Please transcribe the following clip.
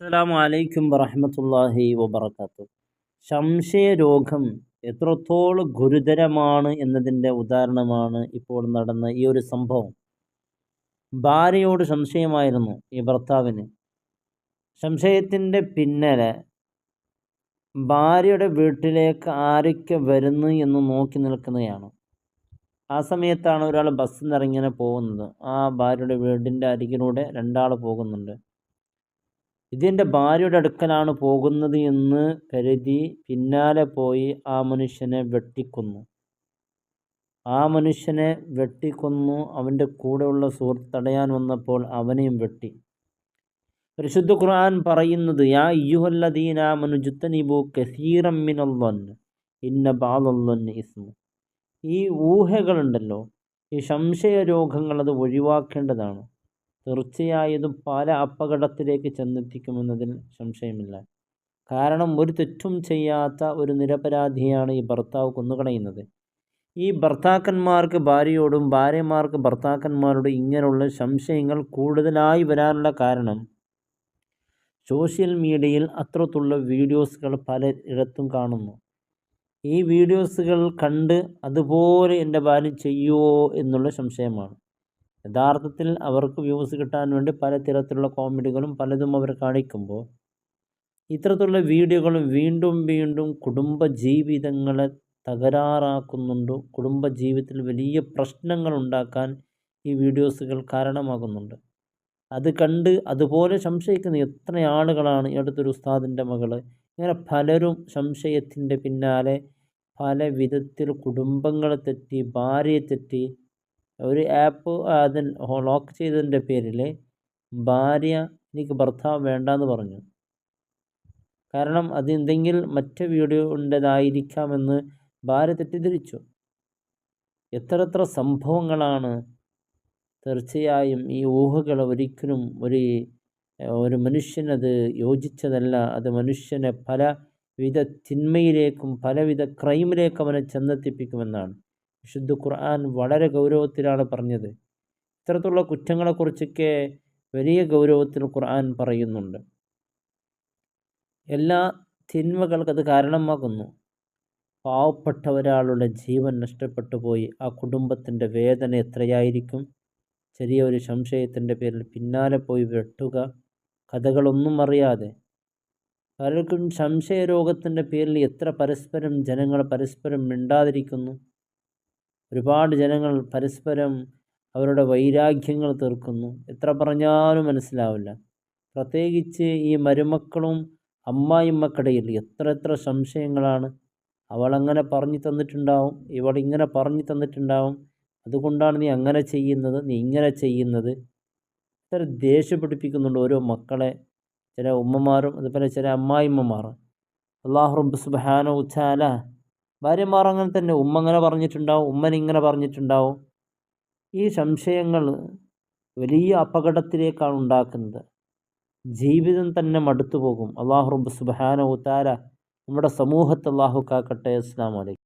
അസ്സലാമു അലൈക്കും വറഹ്മത്തുള്ളാഹി വബറകാതുഹു. സംശയരോഗം എത്രത്തോളം ഗുരുതരമാണ് എന്നതിൻ്റെ ഉദാഹരണമാണ് ഇപ്പോൾ നടന്ന ഈ ഒരു സംഭവം. ഭാര്യയോട് സംശയമായിരുന്നു ഈ ഭർത്താവിന്. സംശയത്തിൻ്റെ പിന്നിലെ ഭാര്യയുടെ വീട്ടിലേക്ക് ആരൊക്കെ വരുന്നു എന്ന് നോക്കി നിൽക്കുന്നതാണ്. ആ സമയത്താണ് ഒരാൾ ബസ്സിൽ നിന്ന് ഇങ്ങനെ പോകുന്നത്. ആ ഭാര്യയുടെ വീടിൻ്റെ അരികിലൂടെ രണ്ടാൾ പോകുന്നുണ്ട്. ഇതിൻ്റെ ഭാര്യയുടെ അടുക്കലാണ് പോകുന്നത് എന്ന് കരുതി പിന്നാലെ പോയി ആ മനുഷ്യനെ വെട്ടിക്കൊന്നു. അവൻ്റെ കൂടെയുള്ള സുഹൃത്ത് തടയാൻ വന്നപ്പോൾ അവനെയും വെട്ടി. പരിശുദ്ധ ഖുർആൻ പറയുന്നത്, യാ അയ്യുഹല്ലദീന ആമനു ജുത്തനിബു കസീറം മിനൽ-ളന്നി ഇന്ന ബഅദൽ-ളന്നി ഇസ്മു. ഈ ഊഹകളുണ്ടല്ലോ, ഈ സംശയ രോഗങ്ങൾ അത് ഒഴിവാക്കേണ്ടതാണ്. തീർച്ചയായും പല അപകടത്തിലേക്ക് ചെന്നെത്തിക്കുമെന്നതിൽ സംശയമില്ല. കാരണം ഒരു തെറ്റും ചെയ്യാത്ത ഒരു നിരപരാധിയാണ് ഈ ഭർത്താവ് കൊന്നുകളയുന്നത്. ഈ ഭർത്താക്കന്മാർക്ക് ഭാര്യയോടും ഭാര്യമാർക്ക് ഭർത്താക്കന്മാരോടും ഇങ്ങനെയുള്ള സംശയങ്ങൾ കൂടുതലായി വരാനുള്ള കാരണം സോഷ്യൽ മീഡിയയിൽ അത്തരത്തിലുള്ള വീഡിയോസുകൾ പലയിടത്തും കാണുന്നു. ഈ വീഡിയോസുകൾ കണ്ട് അതുപോലെ എൻ്റെ ഭാര്യ ചെയ്യുമോ എന്നുള്ള സംശയമാണ്. യഥാർത്ഥത്തിൽ അവർക്ക് വ്യൂസ് കിട്ടാൻ വേണ്ടി പലതരത്തിലുള്ള കോമഡികളും പലതും അവർ കാണിക്കുമ്പോൾ ഇത്തരത്തിലുള്ള വീഡിയോകളും വീണ്ടും വീണ്ടും കുടുംബജീവിതങ്ങളെ തകരാറാക്കുന്നുണ്ട്. കുടുംബജീവിതത്തിൽ വലിയ പ്രശ്നങ്ങൾ ഉണ്ടാക്കാൻ ഈ വീഡിയോസുകൾ കാരണമാകുന്നുണ്ട്. അത് കണ്ട് അതുപോലെ സംശയിക്കുന്ന എത്ര ആളുകളാണ്. ഈ അടുത്തൊരു ഉസ്താദിൻ്റെ മകള്, ഇങ്ങനെ പലരും സംശയത്തിൻ്റെ പിന്നാലെ പല വിധത്തിൽ കുടുംബങ്ങളെ തെറ്റി, ഭാര്യയെ തെറ്റി. ഒരു ആപ്പ് അതിൽ ലോക്ക് ചെയ്തതിൻ്റെ പേരിൽ ഭാര്യ എനിക്ക് ഭർത്താവ് വേണ്ടാന്ന് പറഞ്ഞു. കാരണം അത് എന്തെങ്കിലും മറ്റു വീഡിയോ ഉണ്ടതായിരിക്കാമെന്ന് ഭാര്യ തെറ്റിദ്ധരിച്ചു. എത്ര സംഭവങ്ങളാണ്. തീർച്ചയായും ഈ ഊഹകൾ ഒരിക്കലും ഒരു മനുഷ്യനത് യോജിച്ചതല്ല. അത് മനുഷ്യനെ പലവിധ തിന്മയിലേക്കും പലവിധ ക്രൈമിലേക്കും അവനെ ചെന്നെത്തിപ്പിക്കുമെന്നാണ് വിശുദ്ധ ഖുർആൻ വളരെ ഗൗരവത്തിലാണ് പറഞ്ഞത്. ഇത്തരത്തിലുള്ള കുറ്റങ്ങളെക്കുറിച്ചൊക്കെ വലിയ ഗൗരവത്തിൽ ഖുർആൻ പറയുന്നുണ്ട്. എല്ലാ തിന്മകൾക്കത് കാരണമാകുന്നു. പാവപ്പെട്ട ഒരാളുടെ ജീവൻ നഷ്ടപ്പെട്ടു പോയി. ആ കുടുംബത്തിൻ്റെ വേദന എത്രയായിരിക്കും. ചെറിയൊരു സംശയത്തിൻ്റെ പേരിൽ പിന്നാലെ പോയി വെട്ടുക, കഥകളൊന്നും അറിയാതെ. പലർക്കും സംശയരോഗത്തിൻ്റെ പേരിൽ എത്ര ജനങ്ങൾ പരസ്പരം മിണ്ടാതിരിക്കുന്നു. ഒരുപാട് ജനങ്ങൾ പരസ്പരം അവരുടെ വൈരാഗ്യങ്ങൾ തീർക്കുന്നു. എത്ര പറഞ്ഞാലും മനസ്സിലാവില്ല. പ്രത്യേകിച്ച് ഈ മരുമക്കളും അമ്മായിമ്മക്കിടയിൽ എത്ര സംശയങ്ങളാണ്. അവളങ്ങനെ പറഞ്ഞു തന്നിട്ടുണ്ടാവും, ഇവളിങ്ങനെ പറഞ്ഞു തന്നിട്ടുണ്ടാവും, അതുകൊണ്ടാണ് നീ അങ്ങനെ ചെയ്യുന്നത്, നീ ഇങ്ങനെ ചെയ്യുന്നത്. ഇത്ര ദേഷ്യം പിടിപ്പിക്കുന്നുണ്ട് ഓരോ മക്കളെ ചില ഉമ്മമാരും അതുപോലെ ചില അമ്മായിമ്മമാർ. അല്ലാഹു റബ്ബ് സുബ്ഹാനഹു വ തആല ഭാര്യമാർ അങ്ങനെ തന്നെ, ഉമ്മ അങ്ങനെ പറഞ്ഞിട്ടുണ്ടാവും, ഉമ്മനിങ്ങനെ പറഞ്ഞിട്ടുണ്ടാവും. ഈ സംശയങ്ങൾ വലിയ അപകടത്തിലേക്കാണ് ഉണ്ടാക്കുന്നത്. ജീവിതം തന്നെ മടുത്തു പോകും. അല്ലാഹു റബ്ബ് സുബ്ഹാനഹു വ തആല നമ്മുടെ സമൂഹത്തെ അല്ലാഹു കാക്കട്ടെ. അസ്സലാമു അലൈക്കും.